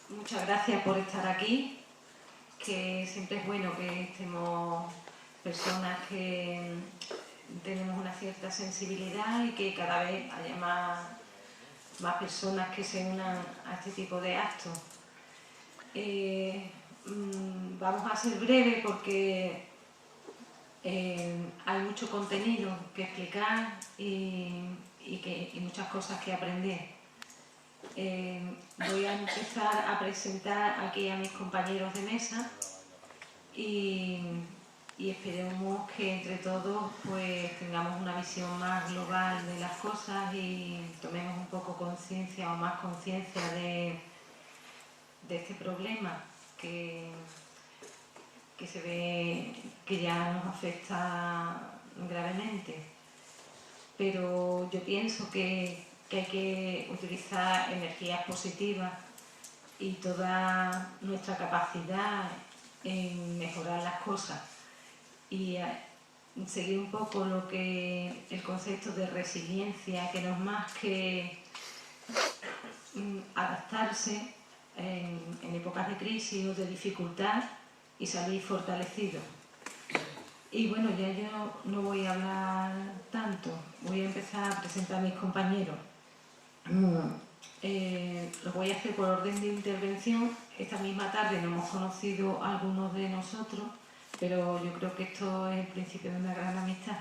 muchas gracias por estar aquí, que siempre es bueno que estemos personas que tenemos una cierta sensibilidad y que cada vez haya más personas que se unan a este tipo de actos. Vamos a ser breves porque hay mucho contenido que explicar y muchas cosas que aprender. Voy a empezar a presentar aquí a mis compañeros de mesa y esperemos que entre todos pues tengamos una visión más global de las cosas y tomemos un poco conciencia o más conciencia de este problema que se ve que ya nos afecta gravemente. Pero yo pienso que hay que utilizar energías positivas y toda nuestra capacidad en mejorar las cosas y seguir un poco lo que el concepto de resiliencia, que no es más que adaptarse en épocas de crisis o de dificultad y salir fortalecido. Y bueno, ya yo no voy a hablar tanto, voy a empezar a presentar a mis compañeros. Lo voy a hacer por orden de intervención. Esta misma tarde no hemos conocido a algunos de nosotros, pero yo creo que esto es el principio de una gran amistad.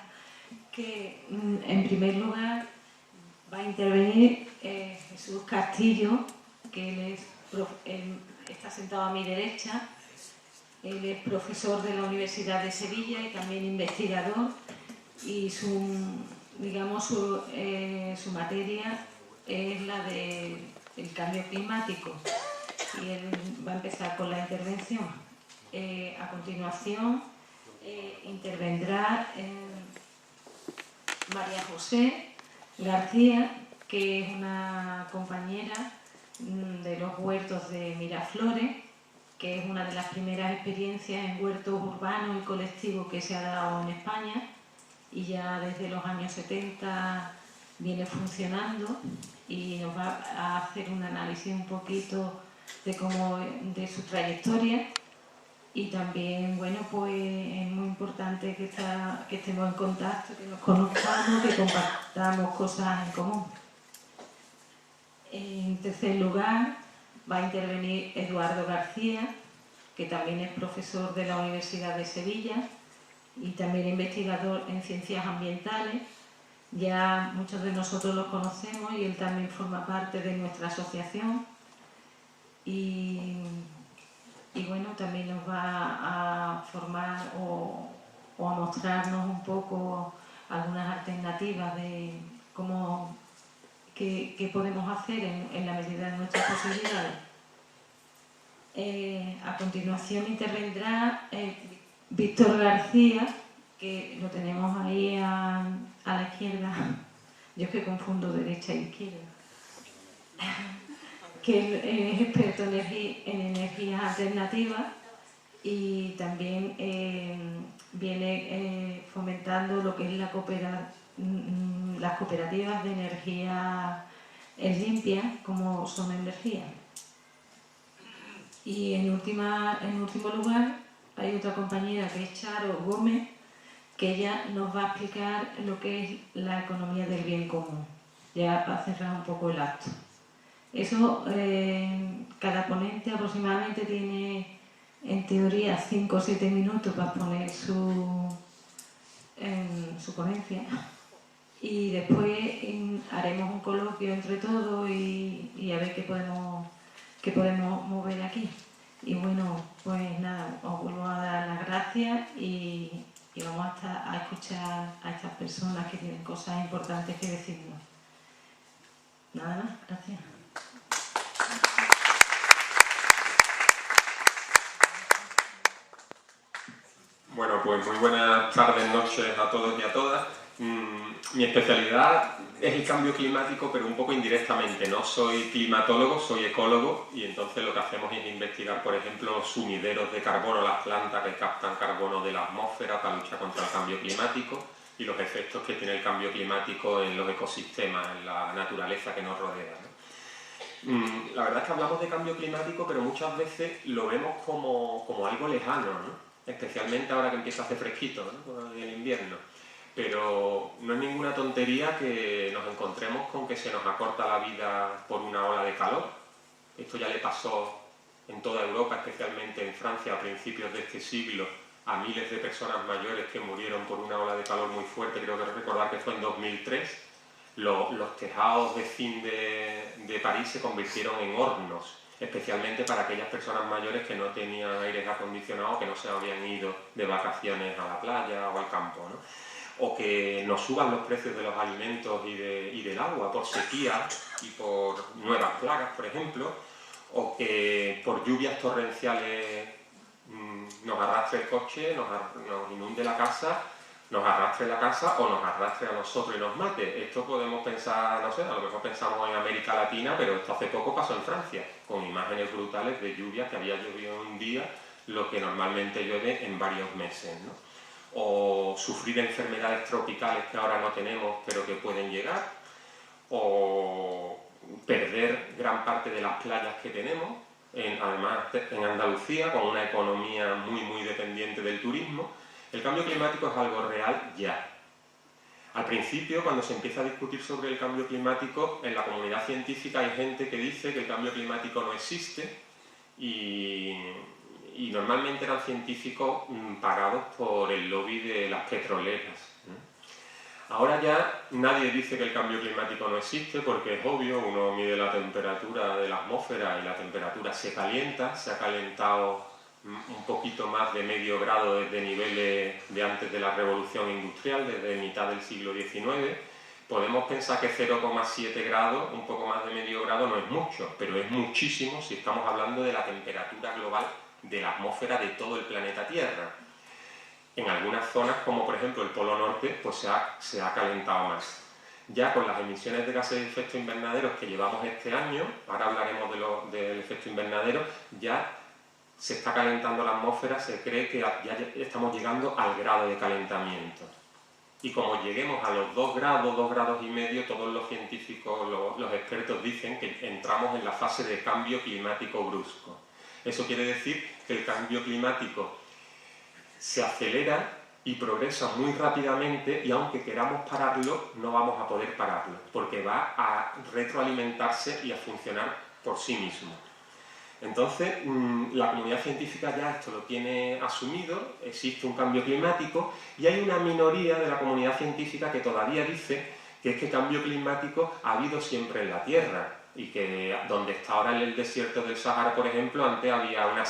Que en primer lugar va a intervenir Jesús Castillo, que él está sentado a mi derecha. Él es profesor de la Universidad de Sevilla y también investigador, y su materia es la del cambio climático, y él va a empezar con la intervención. A continuación intervendrá María José García, que es una compañera de los huertos de Miraflores, que es una de las primeras experiencias en huertos urbanos y colectivos que se ha dado en España, y ya desde los años 70 viene funcionando, y nos va a hacer un análisis un poquito de su trayectoria. Y también, bueno, pues es muy importante que estemos en contacto, que nos conozcamos, que compartamos cosas en común. En tercer lugar va a intervenir Eduardo García, que también es profesor de la Universidad de Sevilla y también investigador en ciencias ambientales. Ya muchos de nosotros lo conocemos y él también forma parte de nuestra asociación. Y bueno, también nos va a formar o a mostrarnos un poco algunas alternativas de qué podemos hacer en la medida de nuestras posibilidades. A continuación intervendrá Víctor García, que lo tenemos ahí a la izquierda. Yo es que confundo derecha e izquierda. Que es experto en energías alternativas y también viene fomentando lo que es las cooperativas de energía limpia, como son energía. Y en último lugar hay otra compañera, que es Charo Gómez, que ella nos va a explicar lo que es la economía del bien común, ya para cerrar un poco el acto. Eso, cada ponente aproximadamente tiene, en teoría, 5 o 7 minutos para poner su ponencia, y después haremos un coloquio entre todos y a ver qué podemos mover aquí. Y bueno, pues nada, os vuelvo a dar las gracias y vamos a escuchar a estas personas que tienen cosas importantes que decirnos. Nada más, gracias. Bueno, pues muy buenas tardes, noches a todos y a todas. Mi especialidad es el cambio climático, pero un poco indirectamente. No soy climatólogo, soy ecólogo, y entonces lo que hacemos es investigar, por ejemplo, los sumideros de carbono, las plantas que captan carbono de la atmósfera para luchar contra el cambio climático y los efectos que tiene el cambio climático en los ecosistemas, en la naturaleza que nos rodea, ¿no? La verdad es que hablamos de cambio climático, pero muchas veces lo vemos como algo lejano, ¿no? Especialmente ahora que empieza a hacer fresquito, ¿no? En el invierno. Pero no es ninguna tontería que nos encontremos con que se nos acorta la vida por una ola de calor. Esto ya le pasó en toda Europa, especialmente en Francia, a principios de este siglo, a miles de personas mayores que murieron por una ola de calor muy fuerte. Creo que recordar que fue en 2003. Los tejados de zinc de París se convirtieron en hornos, especialmente para aquellas personas mayores que no tenían aires acondicionados, que no se habían ido de vacaciones a la playa o al campo, ¿no? O que nos suban los precios de los alimentos y del agua por sequía y por nuevas plagas, por ejemplo, o que por lluvias torrenciales nos arrastre el coche, nos inunde la casa, nos arrastre la casa o nos arrastre a nosotros y nos mate. Esto podemos pensar, no sé, a lo mejor pensamos en América Latina, pero esto hace poco pasó en Francia, con imágenes brutales de lluvia que había llovido en un día lo que normalmente llueve en varios meses, ¿no? O sufrir enfermedades tropicales que ahora no tenemos pero que pueden llegar, o perder gran parte de las playas que tenemos, además en Andalucía, con una economía muy dependiente del turismo. El cambio climático es algo real ya. Al principio, cuando se empieza a discutir sobre el cambio climático, en la comunidad científica hay gente que dice que el cambio climático no existe y normalmente eran científicos pagados por el lobby de las petroleras. Ahora ya nadie dice que el cambio climático no existe porque es obvio, uno mide la temperatura de la atmósfera y la temperatura se calienta, se ha calentado un poquito más de medio grado desde niveles de antes de la revolución industrial, desde mitad del siglo XIX. Podemos pensar que 0,7 grados, un poco más de medio grado, no es mucho, pero es muchísimo si estamos hablando de la temperatura global de la atmósfera de todo el planeta Tierra. En algunas zonas, como por ejemplo el Polo Norte, pues se ha calentado más. Ya con las emisiones de gases de efecto invernadero que llevamos este año, ahora hablaremos del efecto invernadero, ya se está calentando la atmósfera, se cree que ya estamos llegando al grado de calentamiento. Y como lleguemos a los 2 grados, 2 grados y medio, todos los científicos, los expertos dicen que entramos en la fase de cambio climático brusco. Eso quiere decir que el cambio climático se acelera y progresa muy rápidamente y aunque queramos pararlo, no vamos a poder pararlo, porque va a retroalimentarse y a funcionar por sí mismo. Entonces, la comunidad científica ya esto lo tiene asumido, existe un cambio climático y hay una minoría de la comunidad científica que todavía dice que este cambio climático ha habido siempre en la Tierra y que donde está ahora el desierto del Sahara, por ejemplo, antes había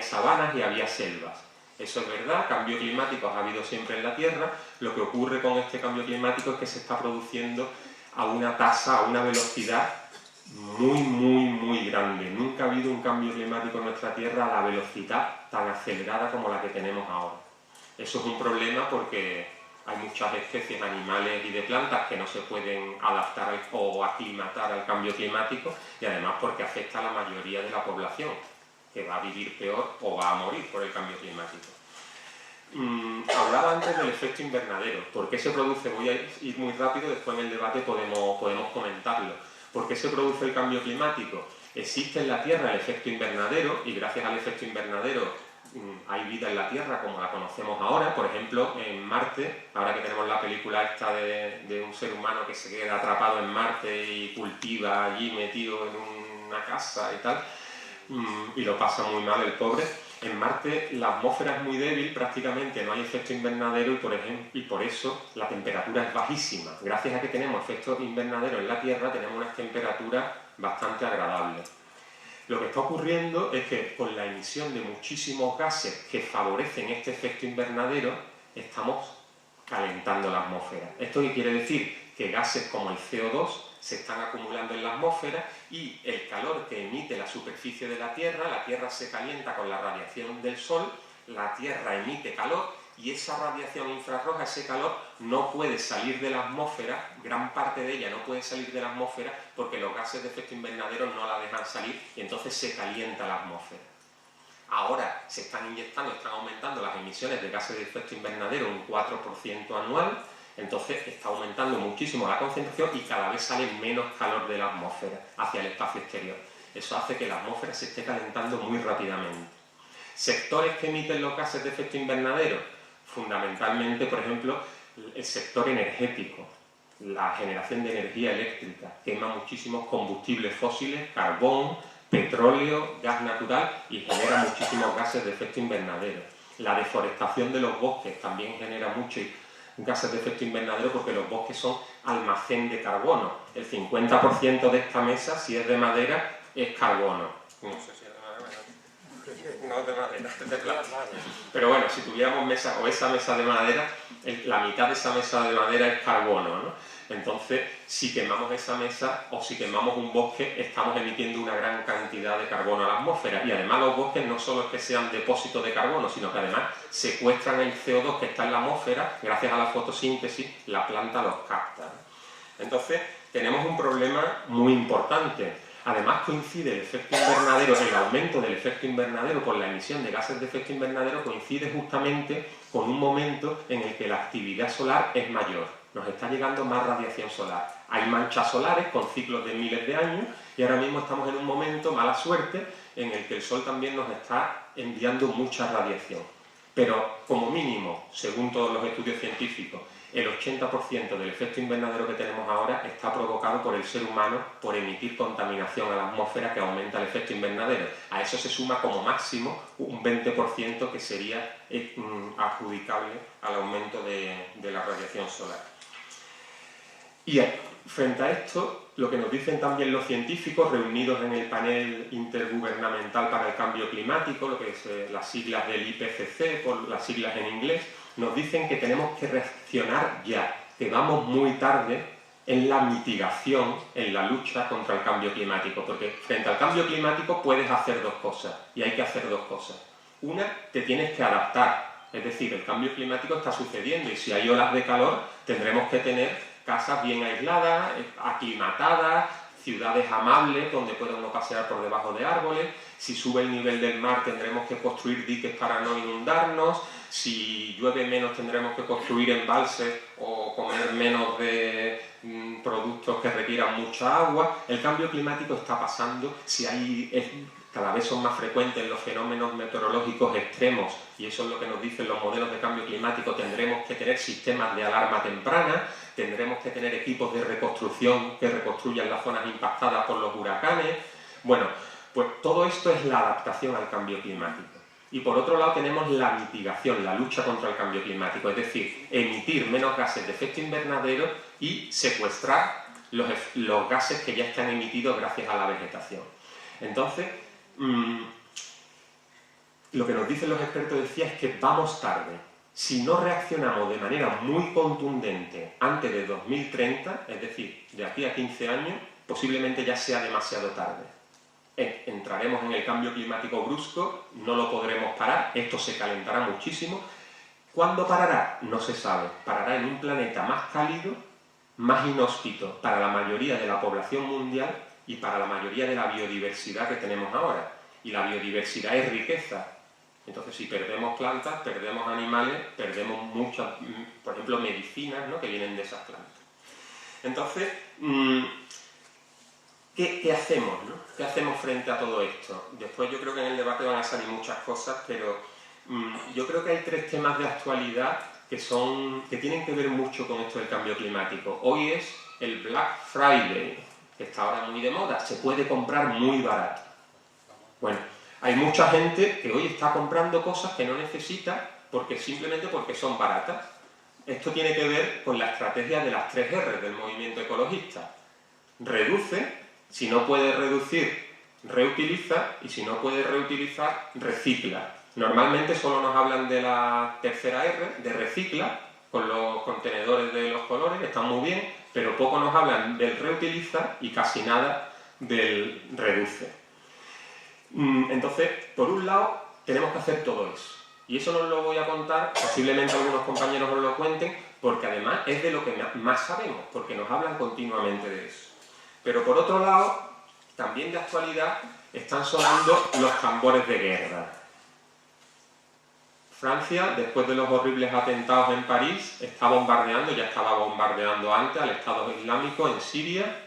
sabanas y había selvas. Eso es verdad, cambio climático ha habido siempre en la Tierra. Lo que ocurre con este cambio climático es que se está produciendo a una tasa, a una velocidad muy grande. Nunca ha habido un cambio climático en nuestra Tierra a la velocidad tan acelerada como la que tenemos ahora. Eso es un problema porque hay muchas especies animales y de plantas que no se pueden adaptar o aclimatar al cambio climático y además porque afecta a la mayoría de la población, que va a vivir peor o va a morir por el cambio climático. Hablaba antes del efecto invernadero. ¿Por qué se produce? Voy a ir muy rápido, después en el debate podemos comentarlo. ¿Por qué se produce el cambio climático? Existe en la Tierra el efecto invernadero y gracias al efecto invernadero hay vida en la Tierra como la conocemos ahora. Por ejemplo, en Marte, ahora que tenemos la película esta de un ser humano que se queda atrapado en Marte y cultiva allí metido en una casa y tal, y lo pasa muy mal el pobre. En Marte la atmósfera es muy débil, prácticamente no hay efecto invernadero y por eso la temperatura es bajísima. Gracias a que tenemos efecto invernadero en la Tierra tenemos unas temperaturas bastante agradables. Lo que está ocurriendo es que con la emisión de muchísimos gases que favorecen este efecto invernadero estamos calentando la atmósfera. ¿Esto qué quiere decir? Que gases como el CO2 se están acumulando en la atmósfera y el calor que emite la superficie de la Tierra se calienta con la radiación del Sol, la Tierra emite calor y esa radiación infrarroja, ese calor, no puede salir de la atmósfera, gran parte de ella no puede salir de la atmósfera porque los gases de efecto invernadero no la dejan salir y entonces se calienta la atmósfera. Ahora se están aumentando las emisiones de gases de efecto invernadero un 4% anual Entonces está aumentando muchísimo la concentración y cada vez sale menos calor de la atmósfera hacia el espacio exterior. Eso hace que la atmósfera se esté calentando muy rápidamente. Sectores que emiten los gases de efecto invernadero, fundamentalmente, por ejemplo, el sector energético, la generación de energía eléctrica, quema muchísimos combustibles fósiles, carbón, petróleo, gas natural y genera muchísimos gases de efecto invernadero. La deforestación de los bosques también genera muchos gases de efecto invernadero porque los bosques son almacén de carbono. El 50% de esta mesa, si es de madera, es carbono. No sé si es de madera, no es de madera, es de plástico. Pero bueno, si tuviéramos mesa o esa mesa de madera, la mitad de esa mesa de madera es carbono, ¿no? Entonces, si quemamos esa mesa o si quemamos un bosque, estamos emitiendo una gran cantidad de carbono a la atmósfera. Y además los bosques no solo es que sean depósitos de carbono, sino que además secuestran el CO2 que está en la atmósfera, gracias a la fotosíntesis, la planta los capta. Entonces, tenemos un problema muy importante. Además coincide el efecto invernadero, el aumento del efecto invernadero por la emisión de gases de efecto invernadero coincide justamente con un momento en el que la actividad solar es mayor. Nos está llegando más radiación solar. Hay manchas solares con ciclos de miles de años y ahora mismo estamos en un momento, mala suerte, en el que el Sol también nos está enviando mucha radiación. Pero como mínimo, según todos los estudios científicos, el 80% del efecto invernadero que tenemos ahora está provocado por el ser humano por emitir contaminación a la atmósfera que aumenta el efecto invernadero. A eso se suma como máximo un 20% que sería adjudicable al aumento de la radiación solar. Y frente a esto, lo que nos dicen también los científicos reunidos en el panel intergubernamental para el cambio climático, lo que es las siglas del IPCC, por las siglas en inglés, nos dicen que tenemos que reaccionar ya, que vamos muy tarde en la mitigación, en la lucha contra el cambio climático, porque frente al cambio climático puedes hacer dos cosas, y hay que hacer dos cosas. Una, te tienes que adaptar, es decir, el cambio climático está sucediendo y si hay olas de calor tendremos que tener casas bien aisladas, aclimatadas, ciudades amables donde pueda uno pasear por debajo de árboles. Si sube el nivel del mar tendremos que construir diques para no inundarnos. Si llueve menos tendremos que construir embalses o comer menos de productos que requieran mucha agua. El cambio climático está pasando. Cada vez son más frecuentes los fenómenos meteorológicos extremos y eso es lo que nos dicen los modelos de cambio climático. Tendremos que tener sistemas de alarma temprana, tendremos que tener equipos de reconstrucción que reconstruyan las zonas impactadas por los huracanes. Bueno, pues todo esto es la adaptación al cambio climático. Y por otro lado tenemos la mitigación, la lucha contra el cambio climático, es decir, emitir menos gases de efecto invernadero y secuestrar los gases que ya están emitidos gracias a la vegetación. Entonces, lo que nos dicen los expertos, decía, es que vamos tarde. Si no reaccionamos de manera muy contundente antes de 2030, es decir, de aquí a 15 años, posiblemente ya sea demasiado tarde. Entraremos en el cambio climático brusco, no lo podremos parar, esto se calentará muchísimo. ¿Cuándo parará? No se sabe. Parará en un planeta más cálido, más inhóspito para la mayoría de la población mundial y para la mayoría de la biodiversidad que tenemos ahora. Y la biodiversidad es riqueza. Entonces, si perdemos plantas, perdemos animales, perdemos muchas, por ejemplo, medicinas, ¿no?, que vienen de esas plantas. Entonces, ¿qué hacemos, ¿no? ¿Qué hacemos frente a todo esto? Después yo creo que en el debate van a salir muchas cosas, pero yo creo que hay tres temas de actualidad que tienen que ver mucho con esto del cambio climático. Hoy es el Black Friday, que está ahora muy de moda, se puede comprar muy barato. Bueno, hay mucha gente que hoy está comprando cosas que no necesita simplemente porque son baratas. Esto tiene que ver con la estrategia de las 3 R del movimiento ecologista. Reduce, si no puede reducir, reutiliza, y si no puede reutilizar, recicla. Normalmente solo nos hablan de la tercera R, de recicla, con los contenedores de los colores, que están muy bien, pero poco nos hablan del reutiliza y casi nada del reduce. Entonces, por un lado, tenemos que hacer todo eso. Y eso no os lo voy a contar, posiblemente algunos compañeros os lo cuenten, porque además es de lo que más sabemos, porque nos hablan continuamente de eso. Pero por otro lado, también de actualidad, están sonando los tambores de guerra. Francia, después de los horribles atentados en París, está bombardeando, ya estaba bombardeando antes al Estado Islámico en Siria.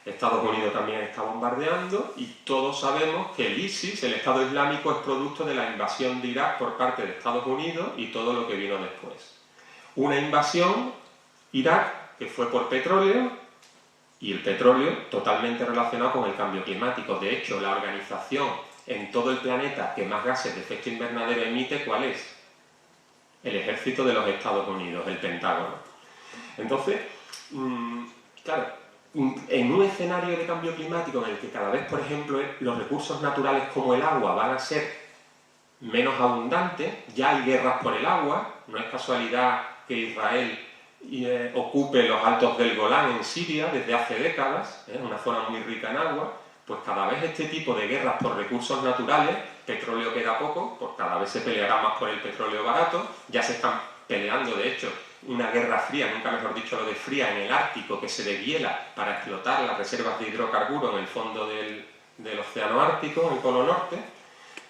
Estados Unidos también está bombardeando y todos sabemos que el ISIS, el Estado Islámico, es producto de la invasión de Irak por parte de Estados Unidos y todo lo que vino después. Una invasión, Irak, que fue por petróleo, y el petróleo totalmente relacionado con el cambio climático. De hecho, la organización en todo el planeta que más gases de efecto invernadero emite, ¿cuál es? El ejército de los Estados Unidos, el Pentágono. Entonces, claro, en un escenario de cambio climático en el que cada vez, por ejemplo, los recursos naturales como el agua van a ser menos abundantes, ya hay guerras por el agua, no es casualidad que Israel ocupe los altos del Golán en Siria desde hace décadas, una zona muy rica en agua, pues cada vez este tipo de guerras por recursos naturales, petróleo queda poco, pues cada vez se peleará más por el petróleo barato, ya se están peleando, de hecho, una guerra fría, nunca mejor dicho lo de fría, en el Ártico, que se deshiela para explotar las reservas de hidrocarburos en el fondo del océano Ártico, en el Polo Norte.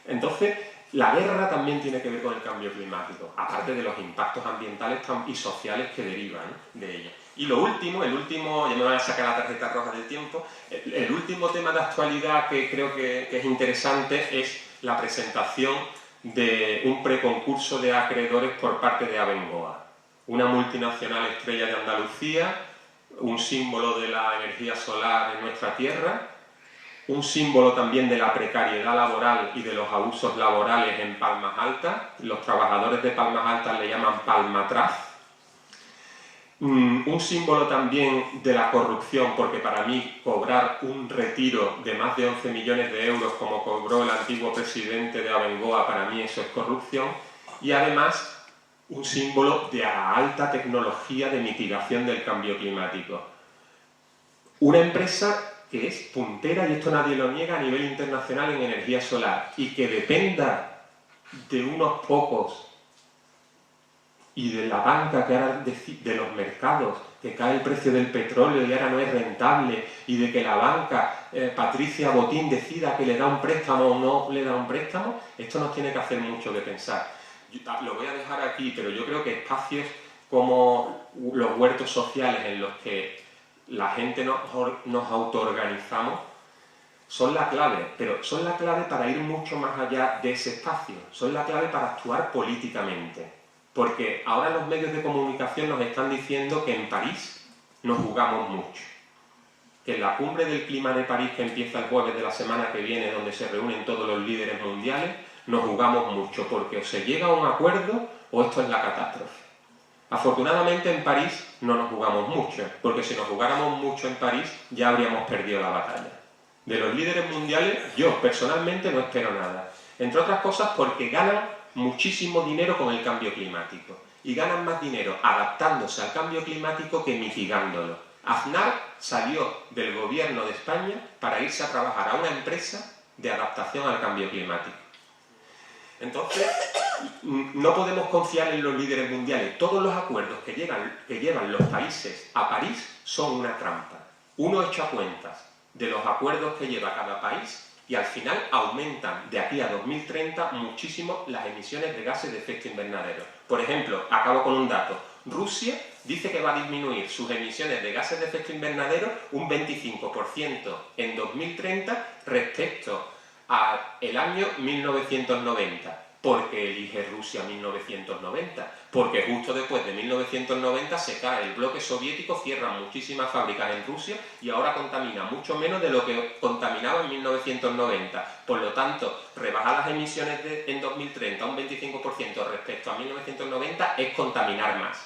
Entonces, la guerra también tiene que ver con el cambio climático, aparte de los impactos ambientales y sociales que derivan de ella. Y lo último, ya me van a sacar la tarjeta roja del tiempo, el último tema de actualidad que creo que es interesante es la presentación de un preconcurso de acreedores por parte de Abengoa, una multinacional estrella de Andalucía, un símbolo de la energía solar en nuestra tierra, un símbolo también de la precariedad laboral y de los abusos laborales en Palmas Altas. Los trabajadores de Palmas Altas le llaman palmatraz. Un símbolo también de la corrupción, porque para mí cobrar un retiro de más de 11 millones de euros como cobró el antiguo presidente de Abengoa, para mí eso es corrupción. Y además un símbolo de la alta tecnología de mitigación del cambio climático. Una empresa que es puntera, y esto nadie lo niega, a nivel internacional en energía solar, y que dependa de unos pocos y de la banca, que ahora de los mercados, que cae el precio del petróleo y ahora no es rentable, y de que la banca, Patricia Botín, decida que le da un préstamo o no le da un préstamo, esto nos tiene que hacer mucho que pensar. Lo voy a dejar aquí, pero yo creo que espacios como los huertos sociales en los que la gente nos autoorganizamos son la clave, pero son la clave para ir mucho más allá de ese espacio, son la clave para actuar políticamente, porque ahora los medios de comunicación nos están diciendo que en París nos jugamos mucho, que en la cumbre del clima de París, que empieza el jueves de la semana que viene, donde se reúnen todos los líderes mundiales, nos jugamos mucho, porque o se llega a un acuerdo o esto es la catástrofe. Afortunadamente en París no nos jugamos mucho, porque si nos jugáramos mucho en París ya habríamos perdido la batalla. De los líderes mundiales yo personalmente no espero nada, entre otras cosas porque ganan muchísimo dinero con el cambio climático y ganan más dinero adaptándose al cambio climático que mitigándolo. Aznar salió del gobierno de España para irse a trabajar a una empresa de adaptación al cambio climático. Entonces, no podemos confiar en los líderes mundiales. Todos los acuerdos que llevan los países a París son una trampa. Uno echa cuentas de los acuerdos que lleva cada país y al final aumentan de aquí a 2030 muchísimo las emisiones de gases de efecto invernadero. Por ejemplo, acabo con un dato. Rusia dice que va a disminuir sus emisiones de gases de efecto invernadero un 25% en 2030 respecto al año 1990. ¿Por qué elige Rusia 1990? Porque justo después de 1990 se cae el bloque soviético, cierran muchísimas fábricas en Rusia y ahora contamina mucho menos de lo que contaminaba en 1990. Por lo tanto, rebajar las emisiones en 2030 un 25% respecto a 1990 es contaminar más.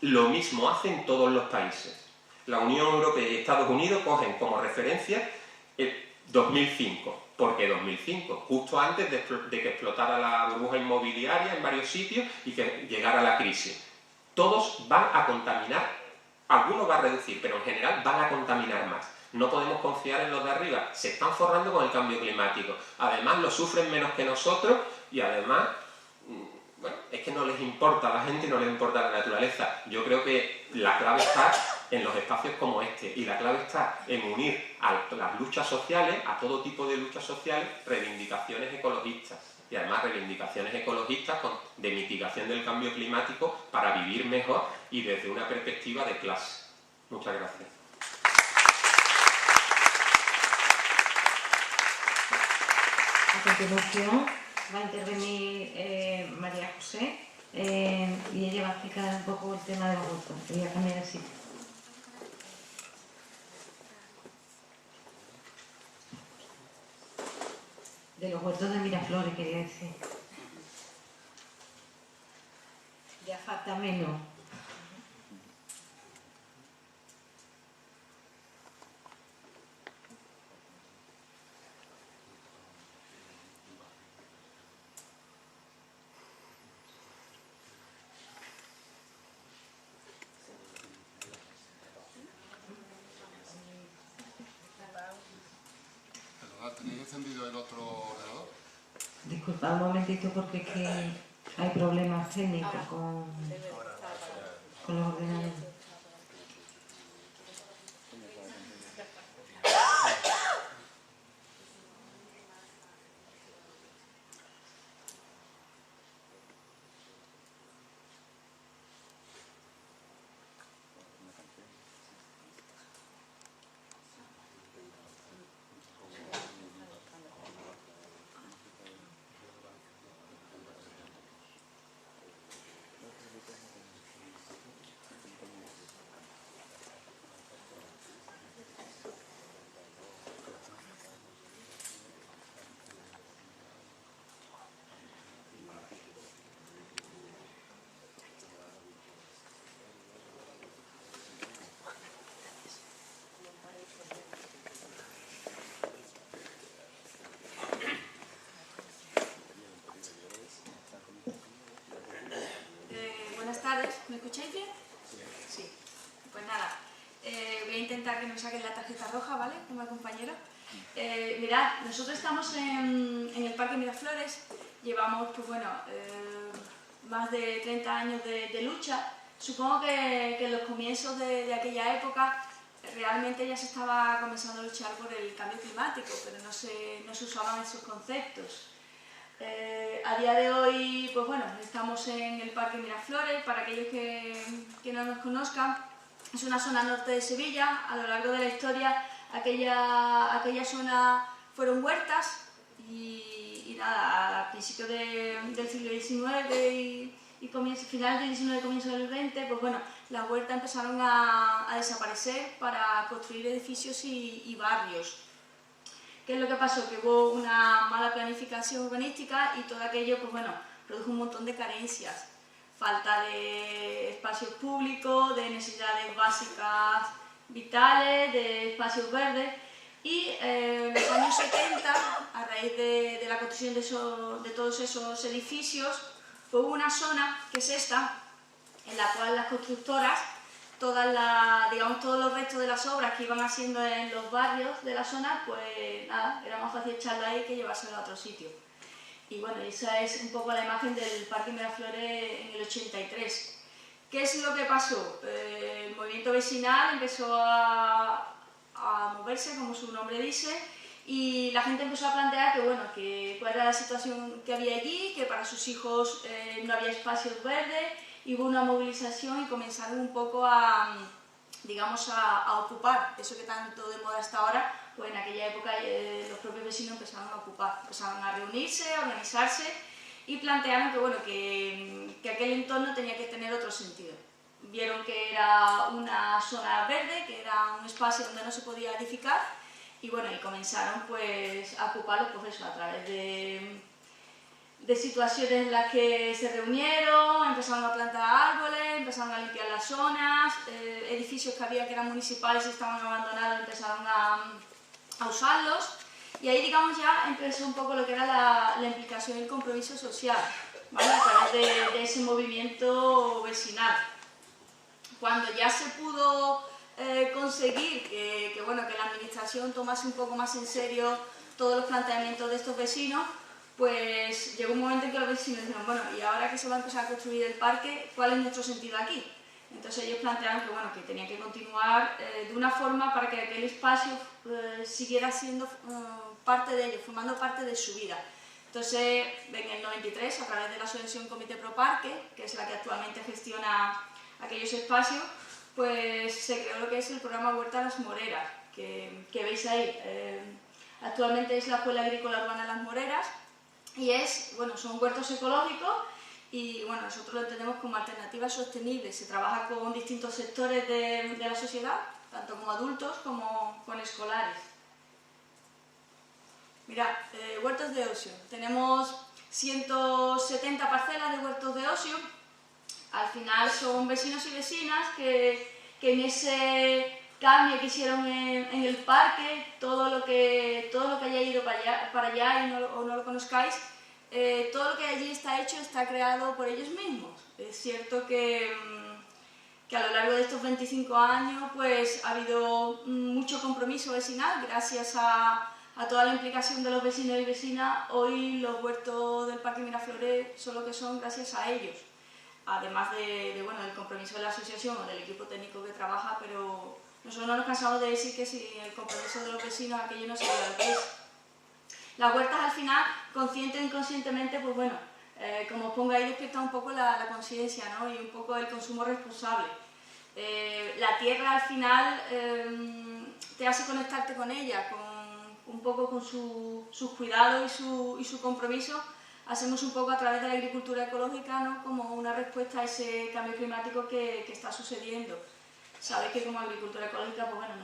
Lo mismo hacen todos los países. La Unión Europea y Estados Unidos cogen como referencia el 2005. ¿Por qué 2005? Justo antes de que explotara la burbuja inmobiliaria en varios sitios y que llegara la crisis. Todos van a contaminar, algunos van a reducir, pero en general van a contaminar más. No podemos confiar en los de arriba, se están forrando con el cambio climático. Además lo sufren menos que nosotros y además, bueno, es que no les importa a la gente, no les importa la naturaleza. Yo creo que la clave está en los espacios como este. Y la clave está en unir a las luchas sociales, a todo tipo de luchas sociales, reivindicaciones ecologistas. Y además reivindicaciones ecologistas de mitigación del cambio climático para vivir mejor y desde una perspectiva de clase. Muchas gracias. A continuación va a intervenir María José y ella va a explicar un poco el tema de los votos. Voy a cambiar así. De los huertos de Miraflores, quería decir. Ya falta menos. ¿Tenéis encendido el otro ordenador? Disculpa un momentito porque es que hay problemas técnicos con los ordenadores. Buenas tardes, ¿me escucháis bien? Sí. Pues nada, voy a intentar que no me saquen la tarjeta roja, ¿vale? Como compañero. Mirad, nosotros estamos en el Parque Miraflores, llevamos, pues bueno, más de 30 años de lucha. Supongo que en los comienzos de aquella época realmente ya se estaba comenzando a luchar por el cambio climático, pero no se usaban esos conceptos. A día de hoy, pues bueno, estamos en el Parque Miraflores. Para aquellos que no nos conozcan, es una zona norte de Sevilla. A lo largo de la historia, aquella zona fueron huertas y nada, a principios del siglo XIX y final del XIX, comienzo del XX, pues bueno, las huertas empezaron a desaparecer para construir edificios y barrios. ¿Qué es lo que pasó? Que hubo una mala planificación urbanística y todo aquello, pues bueno, produjo un montón de carencias. Falta de espacios públicos, de necesidades básicas vitales, de espacios verdes. Y en los años 70, a raíz de la construcción de todos esos edificios, pues hubo una zona, que es esta, en la cual las constructoras, todos los restos de las obras que iban haciendo en los barrios de la zona, pues nada, era más fácil echarla ahí que llevársela a otro sitio. Y bueno, esa es un poco la imagen del Parque Miraflores en el 83. ¿Qué es lo que pasó? El movimiento vecinal empezó a moverse, como su nombre dice, y la gente empezó a plantear que, bueno, que cuál era la situación que había allí, que para sus hijos no había espacios verdes. Y hubo una movilización y comenzaron un poco a ocupar eso que tanto de moda hasta ahora. Pues en aquella época los propios vecinos empezaron a ocupar, empezaron a reunirse, a organizarse y plantearon que, bueno, que aquel entorno tenía que tener otro sentido. Vieron que era una zona verde, que era un espacio donde no se podía edificar y bueno, y comenzaron pues a ocuparlo, pues eso, a través de situaciones en las que se reunieron, empezaron a plantar árboles, empezaron a limpiar las zonas, edificios que había que eran municipales y estaban abandonados, empezaron a usarlos y ahí, digamos, ya empezó un poco lo que era la implicación y el compromiso social, ¿vale? A través de ese movimiento vecinal. Cuando ya se pudo conseguir que la administración tomase un poco más en serio todos los planteamientos de estos vecinos, pues llegó un momento en que los vecinos dijeron, bueno, y ahora que se va a empezar a construir el parque, ¿cuál es nuestro sentido aquí? Entonces ellos plantearon que, bueno, que tenían que continuar de una forma para que aquel espacio siguiera siendo parte de ellos, formando parte de su vida. Entonces, en el 93, a través de la asociación Comité Pro Parque, que es la que actualmente gestiona aquellos espacios, pues se creó lo que es el programa Huerta Las Moreras, que veis ahí. Actualmente es la Escuela Agrícola Urbana Las Moreras y son huertos ecológicos y bueno, nosotros lo entendemos como alternativas sostenibles. Se trabaja con distintos sectores de la sociedad, tanto como adultos como con escolares. Mirad, huertos de ocio. Tenemos 170 parcelas de huertos de ocio. Al final son vecinos y vecinas que en ese cambio que hicieron en el parque, todo lo que haya ido para allá o no lo conozcáis, todo lo que allí está hecho está creado por ellos mismos. Es cierto que a lo largo de estos 25 años pues ha habido mucho compromiso vecinal gracias a toda la implicación de los vecinos y vecinas. Hoy los huertos del Parque Miraflores son lo que son gracias a ellos, además del compromiso de la asociación o del equipo técnico que trabaja, pero nosotros no nos cansamos de decir que sin el compromiso de los vecinos aquello no sería lo que es. Las huertas al final, consciente o inconscientemente, pues bueno, como os pongo ahí, despierta un poco la conciencia, ¿no? Y un poco el consumo responsable. La tierra al final te hace conectarte con ella, un poco con sus cuidados y su compromiso. Hacemos un poco a través de la agricultura ecológica, ¿no? Como una respuesta a ese cambio climático que está sucediendo. Sabéis que como agricultura ecológica pues bueno,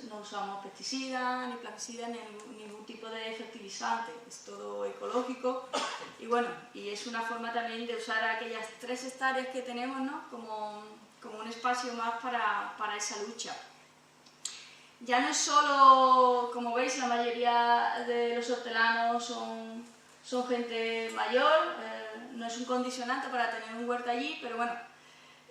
no usamos pesticidas, ni plaguicidas, ni ningún tipo de fertilizante, es todo ecológico y bueno, y es una forma también de usar aquellas 3 hectáreas que tenemos, ¿no? como un espacio más para esa lucha. Ya no es solo, como veis, la mayoría de los hortelanos son gente mayor, no es un condicionante para tener un huerto allí, pero bueno,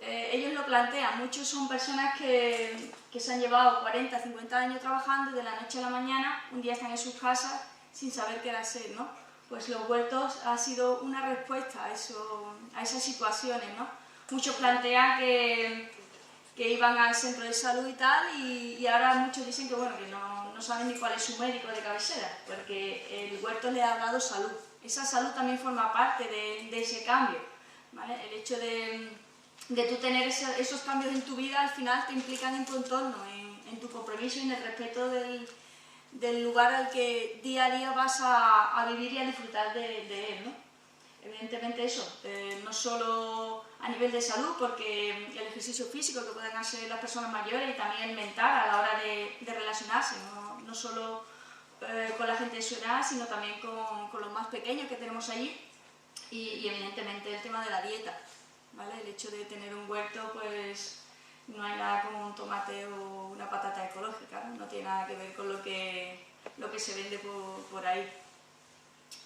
ellos lo plantean. Muchos son personas que se han llevado 40, 50 años trabajando y de la noche a la mañana un día están en sus casas sin saber qué hacer, ¿no? Pues los huertos ha sido una respuesta a esas situaciones, ¿no? Muchos plantean que iban al centro de salud y tal, y ahora muchos dicen que, bueno, que no saben ni cuál es su médico de cabecera, porque el huerto les ha dado salud. Esa salud también forma parte de ese cambio, ¿vale? El hecho de tú tener esos cambios en tu vida al final te implican en tu entorno, en tu compromiso y en el respeto del lugar al que día a día vas a vivir y a disfrutar de él, ¿no? Evidentemente eso, no solo a nivel de salud, porque el ejercicio físico que pueden hacer las personas mayores y también el mental a la hora de relacionarse, no solo con la gente de su edad, sino también con los más pequeños que tenemos allí y evidentemente el tema de la dieta. ¿Vale? El hecho de tener un huerto, pues no hay nada como un tomate o una patata ecológica, ¿no? No tiene nada que ver con lo que se vende por ahí.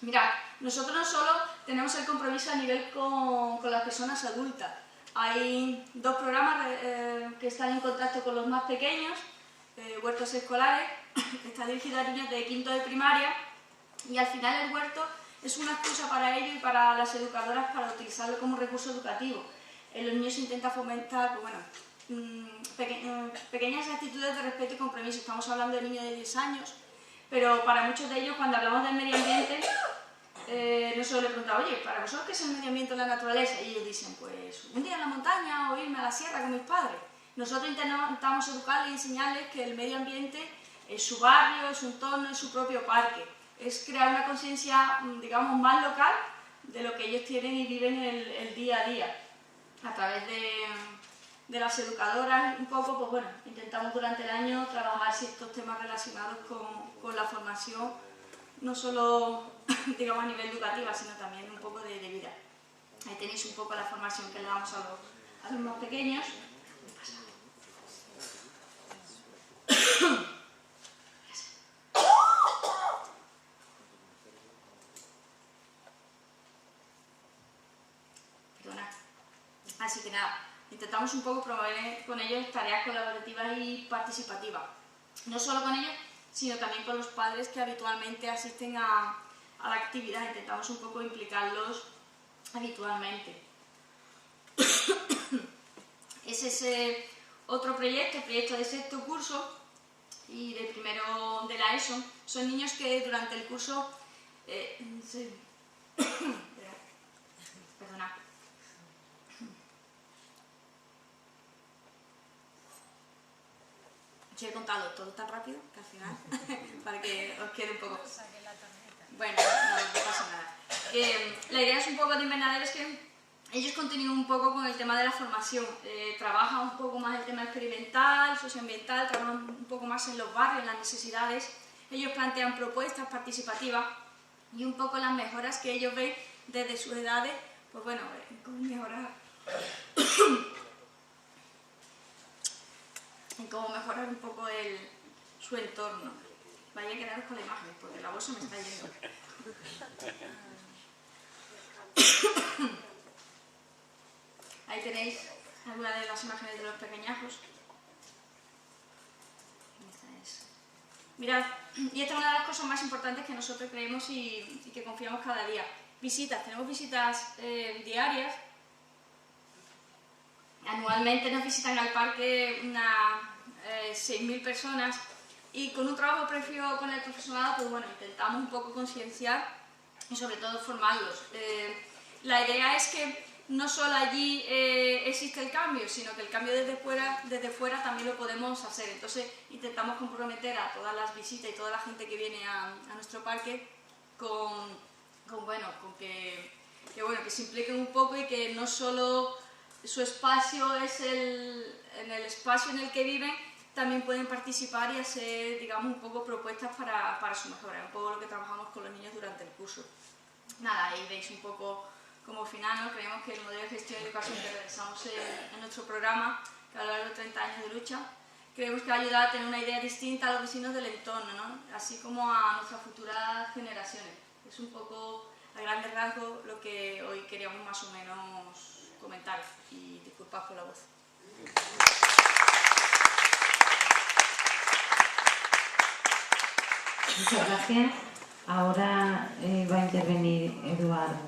Mirad, nosotros no solo tenemos el compromiso a nivel con las personas adultas. Hay 2 programas que están en contacto con los más pequeños, huertos escolares, está dirigido a niños de quinto de primaria y al final el huerto es una excusa para ellos y para las educadoras para utilizarlo como recurso educativo. En los niños se intenta fomentar pues bueno, pequeñas actitudes de respeto y compromiso. Estamos hablando de niños de 10 años, pero para muchos de ellos cuando hablamos del medio ambiente, nosotros les preguntamos, oye, ¿para vosotros qué es el medio ambiente o la naturaleza? Y ellos dicen, pues un día en la montaña o irme a la sierra con mis padres. Nosotros intentamos educarles y enseñarles que el medio ambiente es su barrio, es su entorno, es su propio parque. Es crear una conciencia, digamos, más local de lo que ellos tienen y viven el día a día. A través de las educadoras, un poco, pues bueno, intentamos durante el año trabajar ciertos temas relacionados con la formación, no solo, digamos, a nivel educativa, sino también un poco de vida. Ahí tenéis un poco la formación que le damos a los más pequeños. Así que nada, intentamos un poco promover con ellos tareas colaborativas y participativas. No solo con ellos, sino también con los padres que habitualmente asisten a la actividad. Intentamos un poco implicarlos habitualmente. es ese otro proyecto, el proyecto de sexto curso y de primero de la ESO. Son niños que durante el curso perdonad. Os he contado todo tan rápido que al final, para que os quede un poco... Bueno, no pasa nada. La idea es un poco de Invernaderos que ellos continúan un poco con el tema de la formación, trabajan un poco más el tema experimental, socioambiental, trabajan un poco más en los barrios, en las necesidades. Ellos plantean propuestas participativas y un poco las mejoras que ellos ven desde sus edades, pues bueno, cómo mejorar, cómo mejorar un poco su entorno. Vaya a quedaros con la imagen, porque la bolsa me está yendo. Ahí tenéis algunas de las imágenes de los pequeñajos. Mirad, y esta es una de las cosas más importantes que nosotros creemos y que confiamos cada día. Visitas, tenemos visitas diarias. Anualmente nos visitan al parque unas 6.000 personas y con un trabajo previo con el profesorado, pues bueno, intentamos un poco concienciar y sobre todo formarlos. La idea es que no solo allí existe el cambio, sino que el cambio desde fuera también lo podemos hacer. Entonces intentamos comprometer a todas las visitas y toda la gente que viene a nuestro parque con que se impliquen un poco y que no solo su espacio es en el espacio en el que viven, también pueden participar y hacer, digamos, un poco propuestas para su mejora, un poco lo que trabajamos con los niños durante el curso. Nada, ahí veis un poco como final, ¿no? Creemos que el modelo de gestión de educación que realizamos en nuestro programa, que a lo largo de 30 años de lucha, creemos que va a ayudar a tener una idea distinta a los vecinos del entorno, ¿no? Así como a nuestras futuras generaciones. Es un poco, a grandes rasgos, lo que hoy queríamos más o menos comentar, y disculpad por la voz. Muchas gracias. Ahora va a intervenir Eduardo.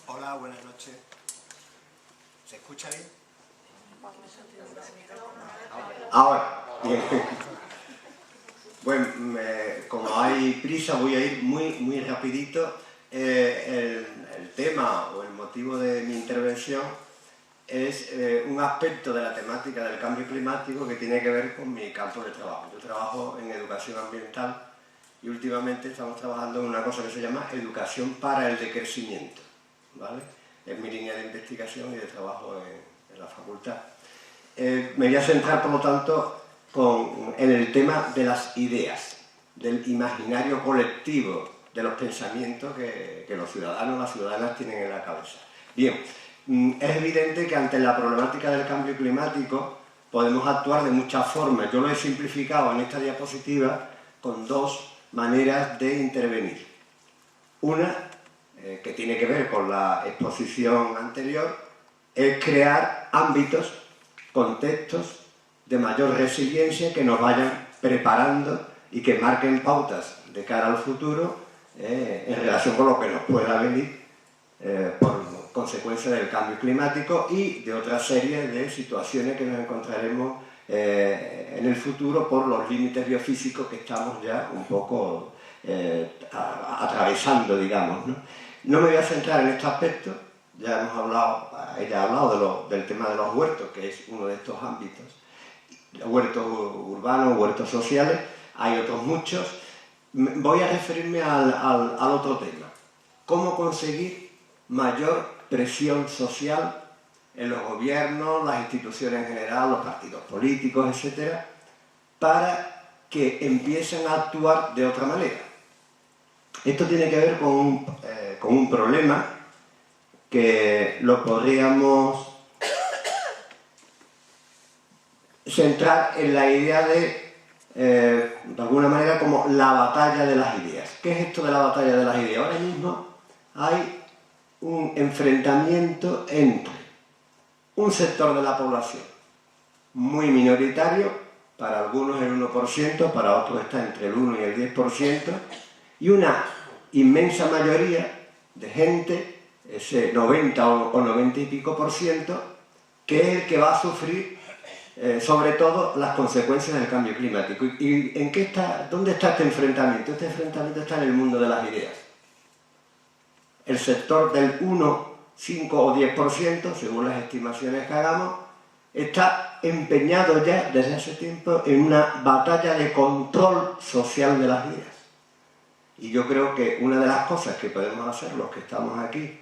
Hola, buenas noches. ¿Se escucha bien? Ahora, bien. Bueno, como hay prisa, voy a ir muy rapidito. El tema o el motivo de mi intervención es un aspecto de la temática del cambio climático que tiene que ver con mi campo de trabajo. Yo trabajo en educación ambiental y últimamente estamos trabajando en una cosa que se llama educación para el decrecimiento, ¿vale? Es mi línea de investigación y de trabajo en la facultad. Me voy a centrar, por lo tanto, en el tema de las ideas, del imaginario colectivo, de los pensamientos que los ciudadanos, las ciudadanas tienen en la cabeza. Bien, es evidente que ante la problemática del cambio climático podemos actuar de muchas formas. Yo lo he simplificado en esta diapositiva con dos maneras de intervenir. Una, que tiene que ver con la exposición anterior, es crear ámbitos, contextos de mayor resiliencia que nos vayan preparando y que marquen pautas de cara al futuro en relación con lo que nos pueda venir por consecuencia del cambio climático y de otra serie de situaciones que nos encontraremos en el futuro por los límites biofísicos que estamos ya un poco atravesando, digamos, ¿no? No me voy a centrar en este aspecto, ya hemos hablado, ella ha hablado del tema de los huertos, que es uno de estos ámbitos, huertos urbanos, huertos sociales, hay otros muchos. Voy a referirme al otro tema, cómo conseguir mayor presión social en los gobiernos, las instituciones en general, los partidos políticos, etcétera, para que empiecen a actuar de otra manera. Esto tiene que ver con un problema que lo podríamos centrar en la idea de alguna manera, como la batalla de las ideas. ¿Qué es esto de la batalla de las ideas? Ahora mismo hay un enfrentamiento entre un sector de la población muy minoritario, para algunos el 1%, para otros está entre el 1 y el 10%, y una inmensa mayoría de gente, ese 90 o 90 y pico %, que es el que va a sufrir sobre todo las consecuencias del cambio climático. ¿Y dónde está este enfrentamiento? Este enfrentamiento está en el mundo de las ideas. El sector del 1, 5 o 10%, según las estimaciones que hagamos, está empeñado ya desde hace tiempo en una batalla de control social de las ideas. Y yo creo que una de las cosas que podemos hacer los que estamos aquí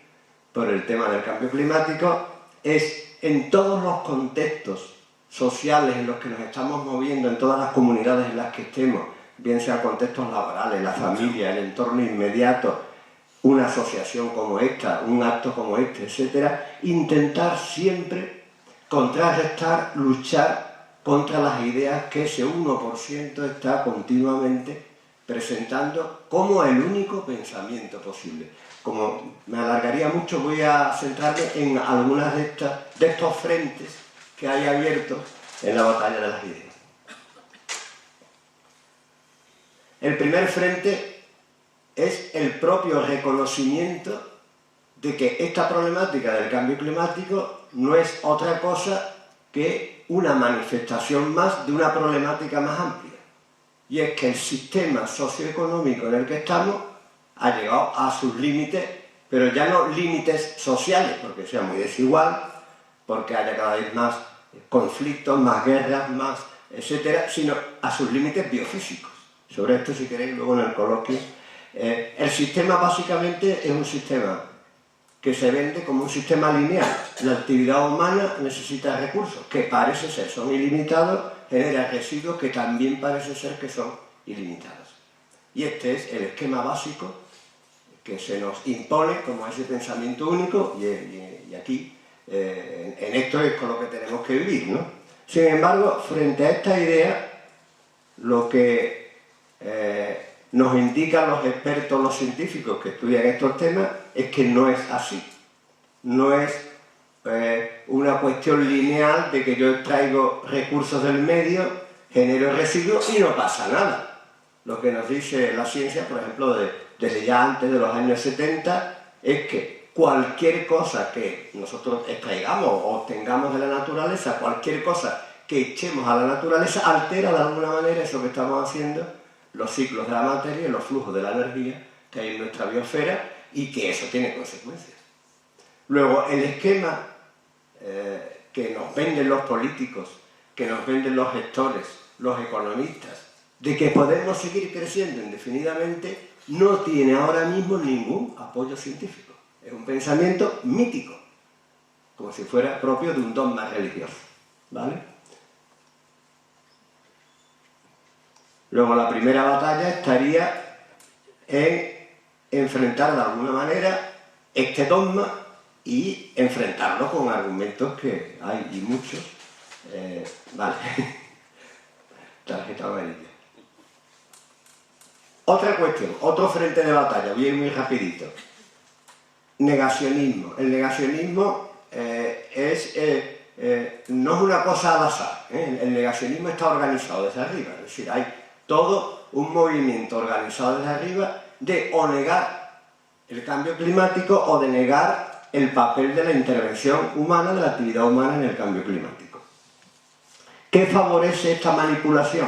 por el tema del cambio climático es, en todos los contextos sociales en los que nos estamos moviendo, en todas las comunidades en las que estemos, bien sean contextos laborales, la familia, el entorno inmediato, una asociación como esta, un acto como este, etcétera, intentar siempre contrarrestar, luchar contra las ideas que ese 1% está continuamente presentando como el único pensamiento posible. Como me alargaría mucho, voy a centrarme en algunas de estos frentes que hay abiertos en la batalla de las ideas. El primer frente es el propio reconocimiento de que esta problemática del cambio climático no es otra cosa que una manifestación más de una problemática más amplia. Y es que el sistema socioeconómico en el que estamos ha llegado a sus límites, pero ya no límites sociales, porque sea muy desigual, porque haya cada vez más conflictos, más guerras, más etcétera, sino a sus límites biofísicos. Sobre esto, si queréis, luego en el coloquio. El sistema básicamente es un sistema que se vende como un sistema lineal. La actividad humana necesita recursos, que parece ser son ilimitados, genera residuos que también parece ser que son ilimitados. Y este es el esquema básico que se nos impone como ese pensamiento único, y aquí, en esto es con lo que tenemos que vivir, ¿no? Sin embargo, frente a esta idea, lo que nos indican los expertos, los científicos que estudian estos temas, es que no es así. No es una cuestión lineal de que yo extraigo recursos del medio, genero residuos y no pasa nada. Lo que nos dice la ciencia, por ejemplo, desde ya antes de los años 70, es que cualquier cosa que nosotros extraigamos o obtengamos de la naturaleza, cualquier cosa que echemos a la naturaleza, altera de alguna manera eso que estamos haciendo, los ciclos de la materia y los flujos de la energía que hay en nuestra biosfera, y que eso tiene consecuencias. Luego, el esquema que nos venden los políticos, que nos venden los gestores, los economistas, de que podemos seguir creciendo indefinidamente, no tiene ahora mismo ningún apoyo científico. Es un pensamiento mítico, como si fuera propio de un dogma religioso, ¿vale? Luego, la primera batalla estaría en enfrentar de alguna manera este dogma y enfrentarlo con argumentos que hay, y muchos. Vale. Tarjeta amarilla. Otra cuestión, otro frente de batalla, voy a ir muy rapidito. Negacionismo. El negacionismo no es una cosa al azar, ¿eh? El negacionismo está organizado desde arriba, es decir, hay todo un movimiento organizado desde arriba de o negar el cambio climático o de negar el papel de la intervención humana, de la actividad humana en el cambio climático. ¿Qué favorece esta manipulación?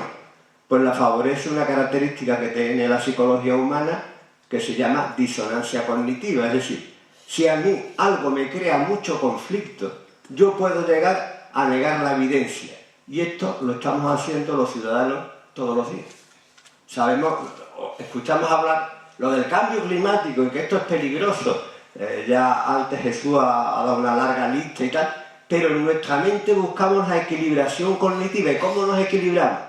Pues la favorece una característica que tiene la psicología humana que se llama disonancia cognitiva, es decir, si a mí algo me crea mucho conflicto, yo puedo llegar a negar la evidencia, y esto lo estamos haciendo los ciudadanos todos los días. Sabemos, escuchamos hablar lo del cambio climático y que esto es peligroso, ya antes Jesús ha dado una larga lista y tal, pero en nuestra mente buscamos la equilibración cognitiva. ¿Y cómo nos equilibramos?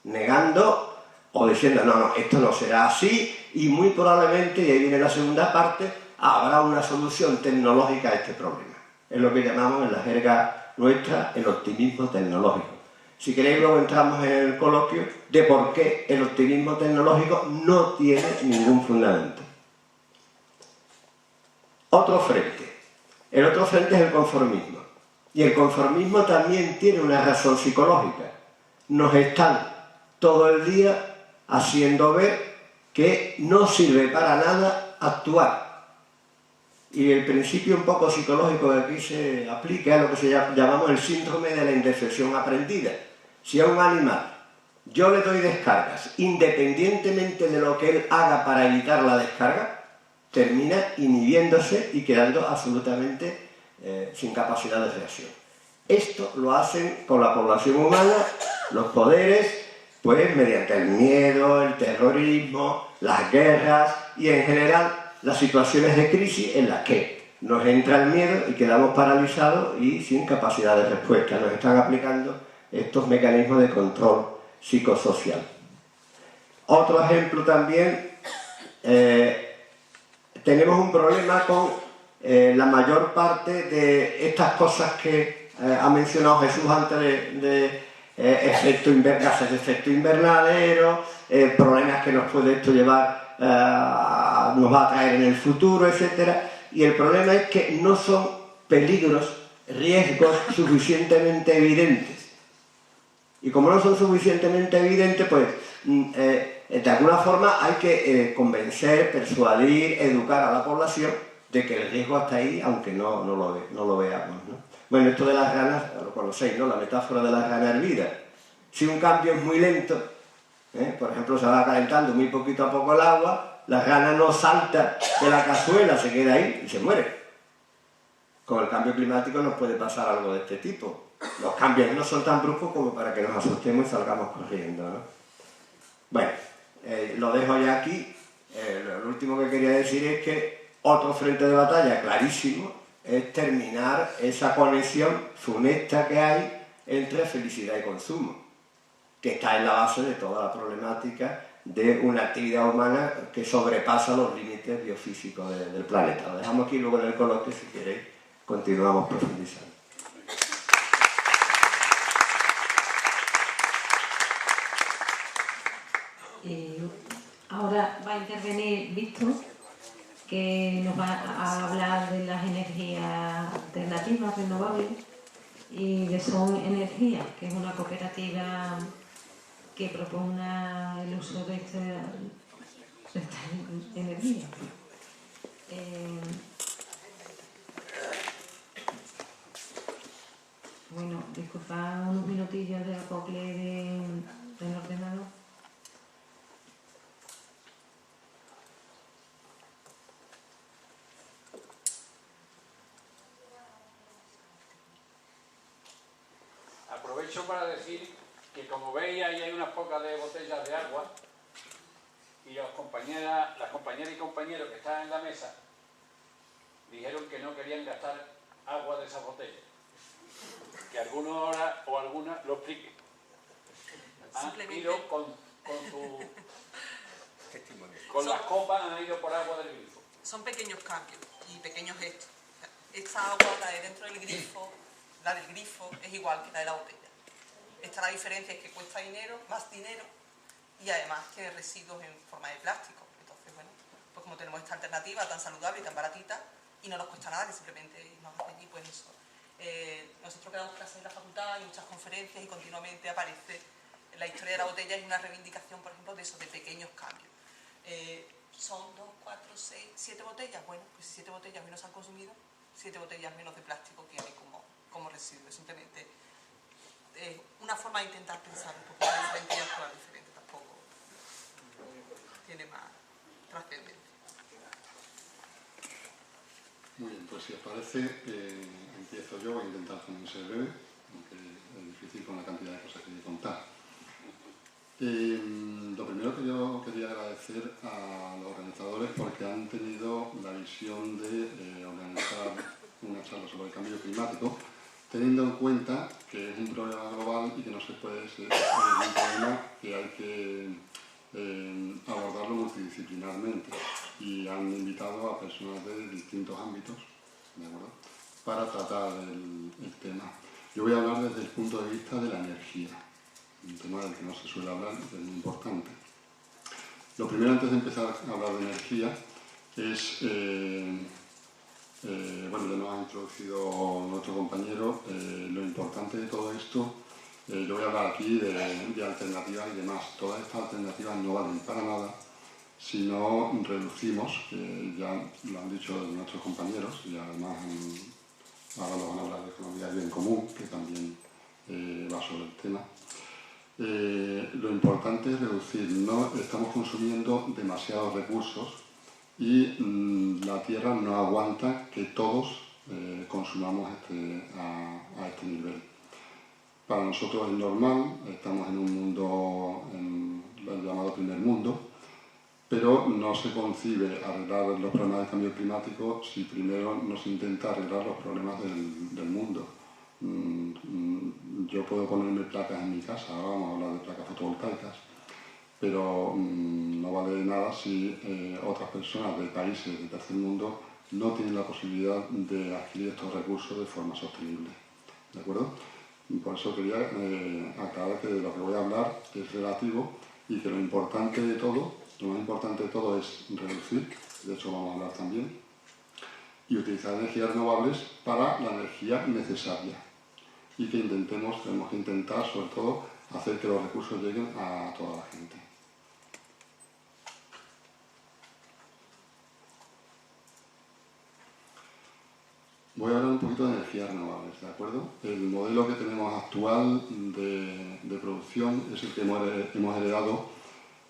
Negando o diciendo, no, esto no será así, y muy probablemente, y ahí viene la segunda parte, habrá una solución tecnológica a este problema. Es lo que llamamos en la jerga nuestra el optimismo tecnológico. Si queréis, luego entramos en el coloquio de por qué el optimismo tecnológico no tiene ningún fundamento. Otro frente. El otro frente es el conformismo. Y el conformismo también tiene una razón psicológica. Nos están todo el día haciendo ver que no sirve para nada actuar. Y el principio un poco psicológico que aquí se aplica es lo que llamamos el síndrome de la indefensión aprendida. Si a un animal yo le doy descargas, independientemente de lo que él haga para evitar la descarga, termina inhibiéndose y quedando absolutamente sin capacidad de reacción. Esto lo hacen con la población humana, los poderes, pues mediante el miedo, el terrorismo, las guerras y en general las situaciones de crisis en las que nos entra el miedo y quedamos paralizados y sin capacidad de respuesta. Nos están aplicando estos mecanismos de control psicosocial. Otro ejemplo también, tenemos un problema con la mayor parte de estas cosas que ha mencionado Jesús antes de gases de efecto invernadero, problemas que nos puede esto llevar, nos va a traer en el futuro, etc. Y el problema es que no son peligros, riesgos suficientemente evidentes. Y como no son suficientemente evidentes, pues de alguna forma hay que convencer, persuadir, educar a la población de que el riesgo está ahí, aunque no lo veamos, ¿no? Bueno, esto de las ranas, lo conocéis, ¿no? La metáfora de las ranas hervidas. Si un cambio es muy lento, por ejemplo, se va calentando muy poquito a poco el agua, la rana no salta de la cazuela, se queda ahí y se muere. Con el cambio climático nos puede pasar algo de este tipo. Los cambios no son tan bruscos como para que nos asustemos y salgamos corriendo, ¿no? Bueno, lo dejo ya aquí. Lo último que quería decir es que otro frente de batalla clarísimo es terminar esa conexión funesta que hay entre felicidad y consumo, que está en la base de toda la problemática de una actividad humana que sobrepasa los límites biofísicos del planeta. Lo dejamos aquí, luego en el coloquio, si queréis, continuamos profundizando. Ahora va a intervenir Víctor, que nos va a hablar de las energías alternativas renovables y de Son Energía, que es una cooperativa que propone el uso de esta energía. Bueno, disculpad unos minutillos de acople del ordenador. Aprovecho para decir que, como veis, ahí hay unas pocas de botellas de agua y las compañeras y compañeros que están en la mesa dijeron que no querían gastar agua de esas botellas. Que alguno ahora o alguna lo explique. Han ido con las copas, han ido por agua del grifo. Son pequeños cambios y pequeños gestos. Esta agua, la de dentro del grifo, la del grifo, es igual que la de la botella. Esta la diferencia es que cuesta dinero, más dinero, y además tiene residuos en forma de plástico. Entonces, bueno, pues como tenemos esta alternativa tan saludable y tan baratita, y no nos cuesta nada, que simplemente nos vamos allí, pues eso. Nosotros que damos clases en la facultad, hay muchas conferencias y continuamente aparece la historia de la botella, es una reivindicación, por ejemplo, de esos de pequeños cambios. Son 2, 4, 6, 7 botellas. Bueno, pues si 7 botellas menos se han consumido, 7 botellas menos de plástico que hay como residuo. Simplemente una forma de intentar pensar un poco diferente y actuar diferente, tampoco tiene más trascendencia. Muy bien, pues si os parece, empiezo yo, voy a intentar también ser breve, aunque es difícil con la cantidad de cosas que hay que contar. Lo primero que yo quería agradecer a los organizadores porque han tenido la visión de organizar una charla sobre el cambio climático, teniendo en cuenta que es un problema global y que no se puede ser un problema que hay que abordarlo multidisciplinarmente. Y han invitado a personas de distintos ámbitos, ¿de acuerdo?, para tratar el tema. Yo voy a hablar desde el punto de vista de la energía, un tema del que no se suele hablar y que es muy importante. Lo primero, antes de empezar a hablar de energía, es, bueno, ya nos ha introducido nuestro compañero, lo importante de todo esto. Yo voy a hablar aquí de alternativas y demás. Todas estas alternativas no valen para nada si no reducimos, que ya lo han dicho nuestros compañeros, y además ahora nos van a hablar de economía de bien común, que también va sobre el tema. Lo importante es reducir, no estamos consumiendo demasiados recursos y la Tierra no aguanta que todos consumamos a este nivel. Para nosotros es normal, estamos en un mundo, en el llamado primer mundo, pero no se concibe arreglar los problemas del cambio climático si primero no se intenta arreglar los problemas del mundo. Yo puedo ponerme placas en mi casa, ahora vamos a hablar de placas fotovoltaicas, pero no vale de nada si otras personas de países del tercer mundo no tienen la posibilidad de adquirir estos recursos de forma sostenible. ¿De acuerdo? Por eso quería aclarar que de lo que voy a hablar es relativo y que lo importante de todo, lo más importante de todo es reducir, de hecho vamos a hablar también, y utilizar energías renovables para la energía necesaria. Y que tenemos que intentar, sobre todo, hacer que los recursos lleguen a toda la gente. Voy a hablar un poquito de energías renovables, ¿de acuerdo? El modelo que tenemos actual de producción es el que hemos heredado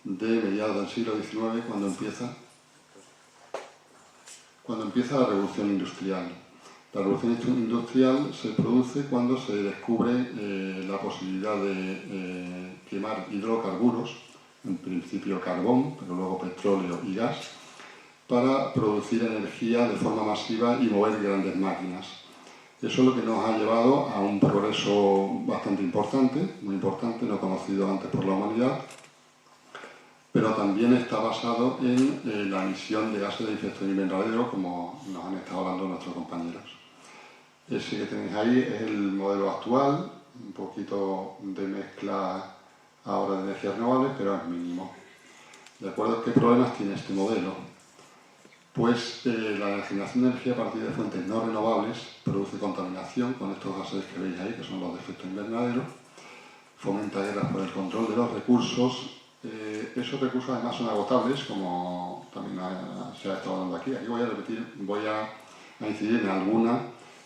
de mediados del siglo XIX, cuando empieza la revolución industrial. La revolución industrial se produce cuando se descubre la posibilidad de quemar hidrocarburos, en principio carbón, pero luego petróleo y gas, para producir energía de forma masiva y mover grandes máquinas. Eso es lo que nos ha llevado a un progreso bastante importante, muy importante, no conocido antes por la humanidad, pero también está basado en la emisión de gases de efecto invernadero, como nos han estado hablando nuestros compañeros. Ese que tenéis ahí es el modelo actual, un poquito de mezcla ahora de energías renovables, pero es mínimo. ¿De acuerdo? ¿Qué problemas tiene este modelo? Pues la generación de energía a partir de fuentes no renovables produce contaminación con estos gases que veis ahí, que son los de efecto invernadero, fomenta guerras por el control de los recursos. Esos recursos además son agotables, como también se ha estado hablando aquí. Aquí voy a incidir en alguna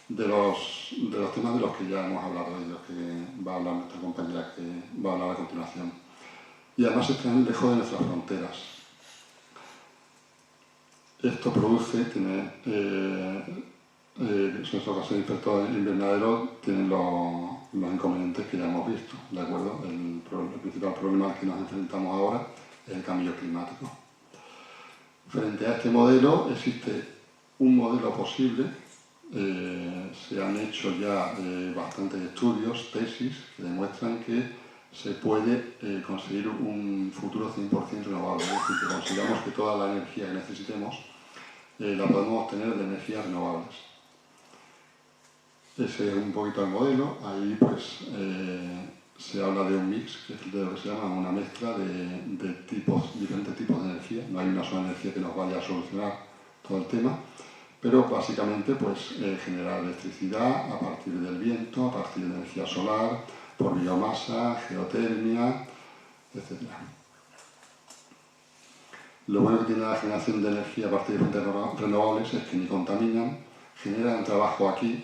de los temas de los que ya hemos hablado y de los que va a hablar nuestra compañera, que va a hablar a continuación. Y además están lejos de nuestras fronteras. Esto produce, esos gases de efecto invernadero tienen los inconvenientes que ya hemos visto, ¿de acuerdo? El principal problema al que nos enfrentamos ahora es el cambio climático. Frente a este modelo existe un modelo posible. Se han hecho ya bastantes estudios, tesis, que demuestran que se puede conseguir un futuro 100% renovable, es decir, que consigamos que toda la energía que necesitemos la podemos obtener de energías renovables. Ese es un poquito el modelo. Ahí pues se habla de un mix, que es de lo que se llama una mezcla de diferentes tipos de energía. No hay una sola energía que nos vaya a solucionar todo el tema, pero básicamente pues generar electricidad a partir del viento, a partir de energía solar, por biomasa, geotermia, etc. Lo bueno que tiene la generación de energía a partir de fuentes renovables es que ni contaminan, generan trabajo aquí,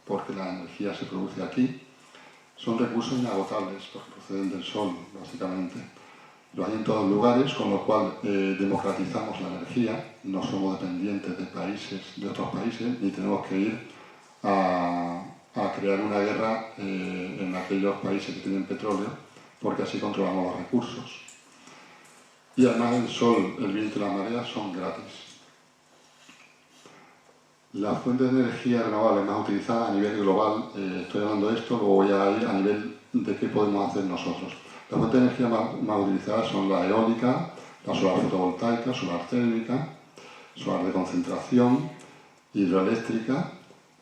porque la energía se produce aquí. Son recursos inagotables, porque proceden del sol, básicamente. Lo hay en todos lugares, con lo cual democratizamos la energía, no somos dependientes de otros países, ni tenemos que ir a crear una guerra en aquellos países que tienen petróleo, porque así controlamos los recursos. y además el sol, el viento y la marea son gratis. Las fuentes de energía renovables más utilizadas a nivel global, estoy hablando de esto, luego voy a ir a nivel de qué podemos hacer nosotros. Las fuentes de energía más utilizadas son la eólica, la solar fotovoltaica, solar térmica, solar de concentración, hidroeléctrica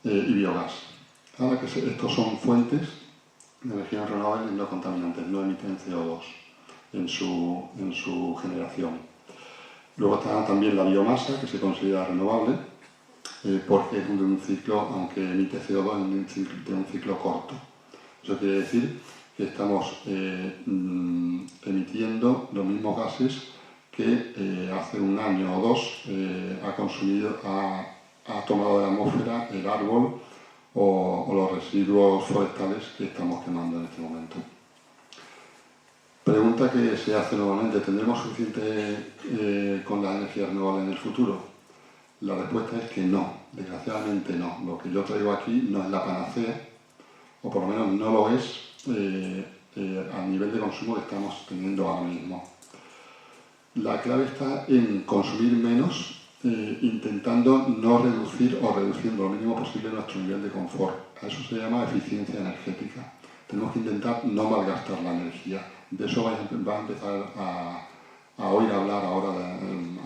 y biogás. Ahora que estos son fuentes de energía renovable no contaminantes, no emiten CO2 en su generación. Luego está también la biomasa, que se considera renovable, porque es de un ciclo, aunque emite CO2, de un ciclo corto. Eso quiere decir que estamos emitiendo los mismos gases que hace un año o dos ha tomado de la atmósfera el árbol o los residuos forestales que estamos quemando en este momento. Pregunta que se hace nuevamente: ¿tendremos suficiente con las energías renovables en el futuro? La respuesta es que no, desgraciadamente no. Lo que yo traigo aquí no es la panacea, o por lo menos no lo es al nivel de consumo que estamos teniendo ahora mismo. La clave está en consumir menos, intentando no reducir o reduciendo lo mínimo posible nuestro nivel de confort. A eso se llama eficiencia energética. Tenemos que intentar no malgastar la energía. De eso va a empezar a oír hablar ahora,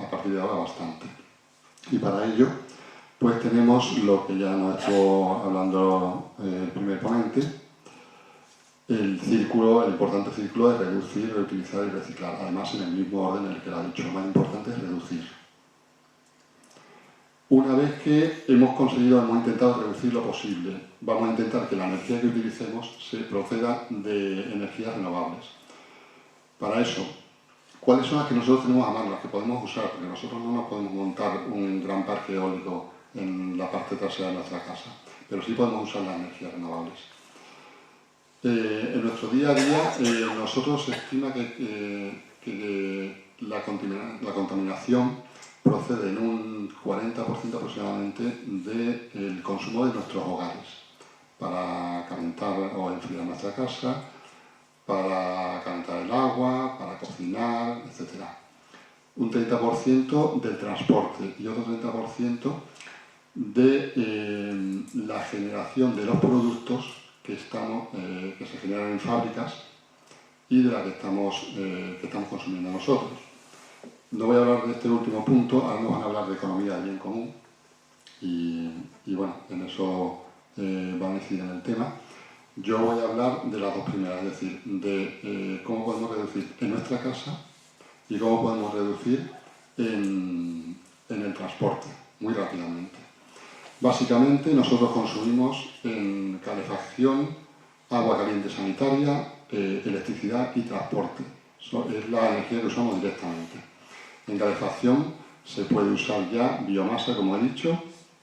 a partir de ahora, bastante. Y para ello, pues tenemos lo que ya nos estuvo hablando el primer ponente, el importante círculo de reducir, reutilizar y reciclar. Además, en el mismo orden en el que lo ha dicho, lo más importante es reducir. Una vez que hemos intentado reducir lo posible, vamos a intentar que la energía que utilicemos se proceda de energías renovables. Para eso, ¿cuáles son las que nosotros tenemos a mano, las que podemos usar? Porque nosotros no nos podemos montar un gran parque eólico en la parte trasera de nuestra casa, pero sí podemos usar las energías renovables. En nuestro día a día, nosotros se estima que la contaminación procede en un 40% aproximadamente del consumo de nuestros hogares, para calentar o enfriar nuestra casa, para calentar el agua, para cocinar, etc. Un 30% del transporte y otro 30% de la generación de los productos que se generan en fábricas y de la que estamos consumiendo nosotros. No voy a hablar de este último punto, ahora nos van a hablar de economía del bien común y bueno, en eso van a incidir en el tema. Yo voy a hablar de las dos primeras, es decir, de cómo podemos reducir en nuestra casa y cómo podemos reducir en el transporte, muy rápidamente. Básicamente, nosotros consumimos en calefacción, agua caliente sanitaria, electricidad y transporte. Eso es la energía que usamos directamente. En calefacción se puede usar ya biomasa, como he dicho,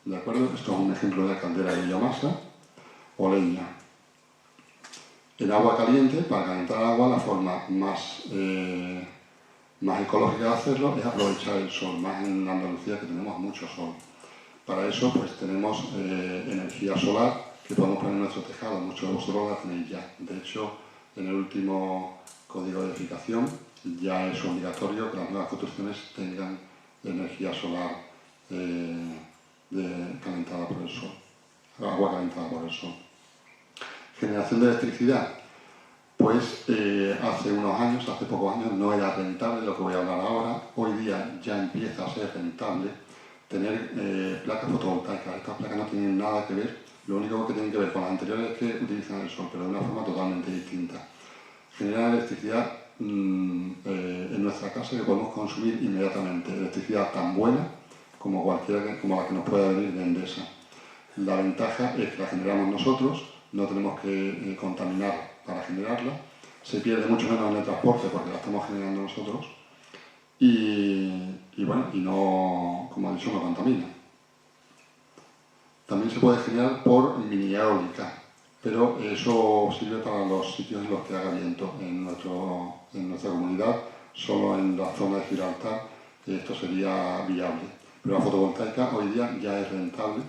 ¿de acuerdo? Esto es un ejemplo de caldera de biomasa, o leña. El agua caliente, para calentar agua, la forma más ecológica de hacerlo es aprovechar el sol, más en Andalucía, que tenemos mucho sol. Para eso, pues tenemos energía solar que podemos poner en nuestro tejado. Muchos de vosotros la tenéis ya. De hecho, en el último código de edificación ya es obligatorio que las nuevas construcciones tengan energía solar calentada por el sol, agua calentada por el sol. Generación de electricidad. Pues hace pocos años no era rentable lo que voy a hablar ahora. Hoy día ya empieza a ser rentable tener placas fotovoltaicas. Estas placas no tienen nada que ver, lo único que tienen que ver con las anteriores es que utilizan el sol, pero de una forma totalmente distinta. Generan electricidad en nuestra casa que podemos consumir inmediatamente. Electricidad tan buena como la que nos pueda venir de Endesa. La ventaja es que la generamos nosotros, no tenemos que contaminar para generarla, se pierde mucho menos en el transporte porque la estamos generando nosotros y no, como he dicho, no contamina. También se puede generar por mini eólica, pero eso sirve para los sitios en los que haga viento. En nuestra comunidad, solo en la zona de Gibraltar, esto sería viable. Pero la fotovoltaica hoy día ya es rentable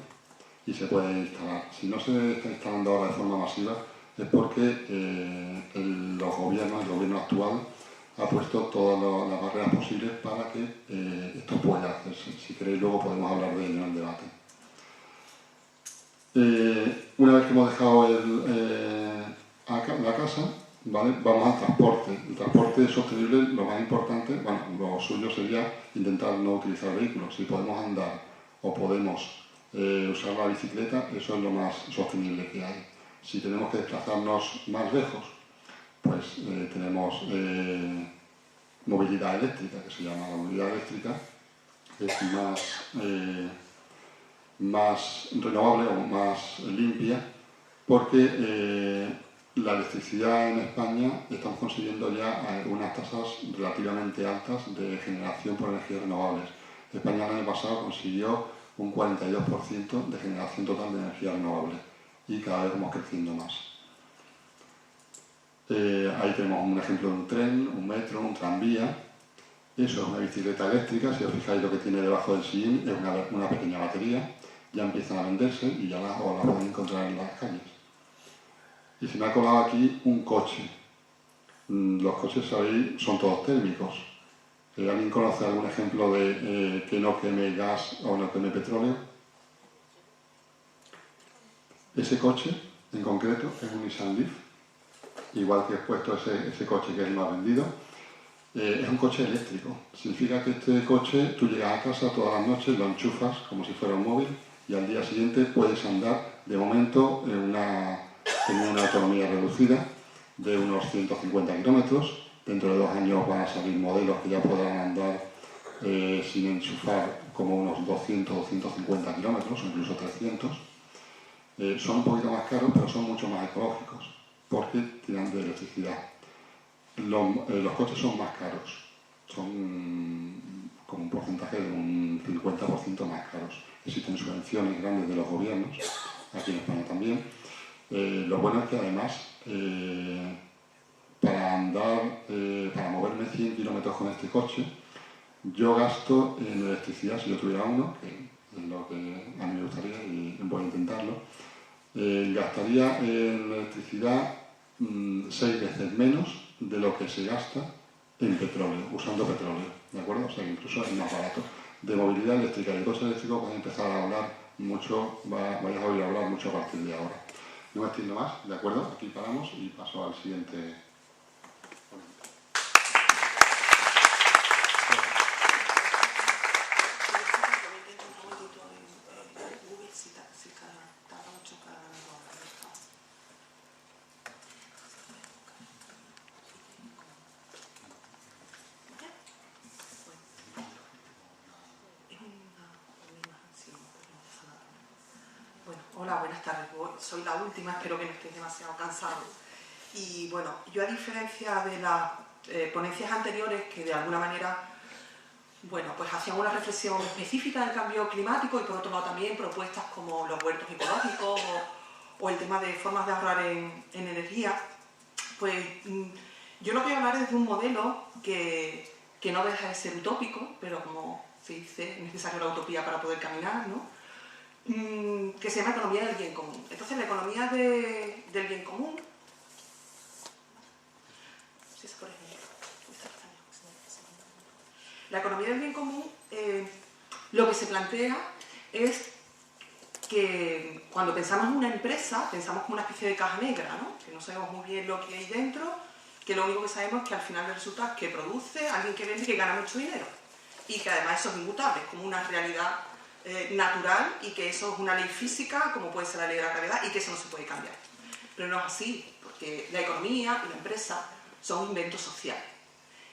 y se puede instalar. Si no se está instalando ahora de forma masiva es porque el gobierno actual ha puesto todas las barreras posibles para que esto pueda hacerse. Si queréis luego podemos hablar de ello en el debate. Una vez que hemos dejado la casa, ¿vale? Vamos al transporte. El transporte sostenible, lo más importante, bueno, lo suyo sería intentar no utilizar vehículos. Si podemos andar o podemos usar la bicicleta, eso es lo más sostenible que hay. Si tenemos que desplazarnos más lejos, pues tenemos movilidad eléctrica, que se llama la movilidad eléctrica, que es más renovable o más limpia, porque la electricidad en España estamos consiguiendo ya unas tasas relativamente altas de generación por energías renovables. España el año pasado consiguió un 42% de generación total de energía renovable y cada vez vamos creciendo más. Ahí tenemos un ejemplo de un tren, un metro, un tranvía. Eso es una bicicleta eléctrica. Si os fijáis, lo que tiene debajo del sillín es una pequeña batería. Ya empiezan a venderse y ya la pueden encontrar en las calles. Y se me ha colado aquí un coche. Los coches, sabéis, son todos térmicos. ¿Alguien conoce algún ejemplo de que no queme gas o no queme petróleo? Ese coche, en concreto, es un Nissan Leaf, igual que he puesto ese coche que es el más vendido. Es un coche eléctrico. Significa que este coche, tú llegas a casa todas las noches, lo enchufas como si fuera un móvil y al día siguiente puedes andar, de momento, tiene una autonomía reducida de unos 150 kilómetros. Dentro de 2 años van a salir modelos que ya podrán andar sin enchufar como unos 200 o 150 kilómetros, o incluso 300. Son un poquito más caros, pero son mucho más ecológicos, porque tiran de electricidad. Los coches son más caros, son como un porcentaje de un 50% más caros. Existen subvenciones grandes de los gobiernos, aquí en España también. Lo bueno es que además, para moverme 100 kilómetros con este coche, yo gasto en electricidad, si yo tuviera uno, que es lo que a mí me gustaría y voy a intentarlo, gastaría en electricidad 6 veces menos de lo que se gasta en petróleo, usando petróleo, ¿de acuerdo? O sea, incluso es más barato. De movilidad eléctrica y de coche eléctrico vais a empezar a hablar mucho, vais a oír hablar mucho a partir de ahora. No me extiendo más, ¿de acuerdo? Aquí paramos y paso al siguiente. Hola, buenas tardes. Soy la última, espero que no estéis demasiado cansados. Y bueno, yo a diferencia de las ponencias anteriores que de alguna manera, bueno, pues hacían una reflexión específica del cambio climático y por otro lado también propuestas como los huertos ecológicos o el tema de formas de ahorrar en energía, pues yo lo que voy a hablar es de un modelo que no deja de ser utópico, pero como se dice, es necesaria la utopía para poder caminar, ¿no? Que se llama economía del bien común. Entonces, la economía del bien común... La economía del bien común, lo que se plantea es que cuando pensamos en una empresa, pensamos como una especie de caja negra, ¿no? Que no sabemos muy bien lo que hay dentro, que lo único que sabemos es que al final resulta que produce alguien que vende y que gana mucho dinero. Y que además eso es inmutable, es como una realidad natural y que eso es una ley física, como puede ser la ley de la gravedad, y que eso no se puede cambiar. Pero no es así, porque la economía y la empresa son un invento social.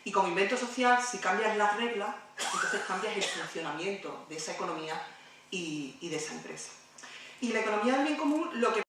Y como invento social, si cambias las reglas, entonces cambias el funcionamiento de esa economía y de esa empresa. Y la economía del bien común lo que